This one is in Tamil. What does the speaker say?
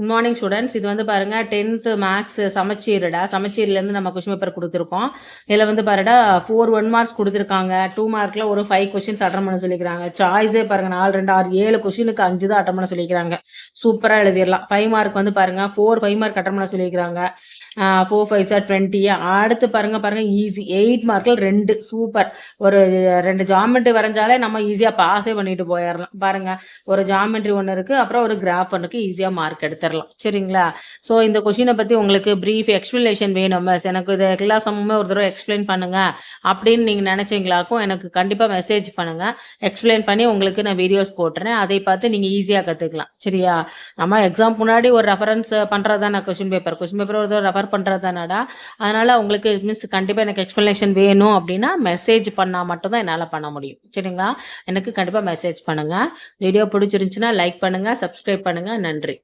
Good morning students. இது வந்து பாருங்க 10th மேக்ஸ் சமச்சீருடா. சமச்சீர்லேருந்து நம்ம கொஸ்டின் பேப்பர் கொடுத்துருக்கோம். இதில் வந்து பாருடா 4 1 மார்க்ஸ் கொடுத்துருக்காங்க. 2 மார்க்கில் ஒரு 5 கொஸ்டின்ஸ் அட்டன் பண்ண சொல்லிக்கிறாங்க. சாய்ஸே பாருங்க 4 2 6 7 கொஸ்டினுக்கு 5 தான் அட்டன் பண்ண சொல்லிக்கிறாங்க. சூப்பராக எழுதிடலாம். 5 மார்க் வந்து பாருங்க 5 மார்க் அட்டன் பண்ண சொல்லிக்கிறாங்க. 4 5 சார் 20. அடுத்து பாருங்க ஈஸி 8 மார்க்கில் 2 சூப்பர். ஒரு 2 ஜாமெட்ரி வரைஞ்சாலே நம்ம ஈஸியாக பாஸே பண்ணிட்டு போயிடலாம். பாருங்க ஒரு ஜாமெட்ரி ஒன்று இருக்குது, அப்புறம் ஒரு கிராஃப் ஒன்றுக்கு ஈஸியாக மார்க் எடுத்துடலாம். சரிங்களா? ஸோ இந்த கொஷினை பற்றி உங்களுக்கு ப்ரீஃப் எக்ஸ்ப்ளனேஷன் வேணும் மிஸ், எனக்கு இது எல்லா சமமே ஒரு தடவை எக்ஸ்பிளைன் பண்ணுங்கள் அப்படின்னு நீங்கள் நினச்சிங்களாக்கும் எனக்கு கண்டிப்பாக மெசேஜ் பண்ணுங்கள். எக்ஸ்பிளைன் பண்ணி உங்களுக்கு நான் வீடியோஸ் போட்டுறேன். அதை பார்த்து நீங்கள் ஈஸியாக கற்றுக்கலாம். சரியா? நம்ம எக்ஸாம் முன்னாடி ஒரு ரெஃபரன்ஸ் பண்ணுறது தானே கொஷின் பேப்பர் ஒரு தடவை ரெஃபர் பண்ணுறது தானடா. அதனால் உங்களுக்கு மிஸ் கண்டிப்பாக எனக்கு எக்ஸ்ப்ளனேஷன் வேணும் அப்படின்னா மெசேஜ் பண்ணால் மட்டும்தான் என்னால் பண்ண முடியும். சரிங்களா? எனக்கு கண்டிப்பாக மெசேஜ் பண்ணுங்கள். வீடியோ பிடிச்சிருந்துச்சுன்னா லைக் பண்ணுங்கள், சப்ஸ்கிரைப் பண்ணுங்கள். நன்றி.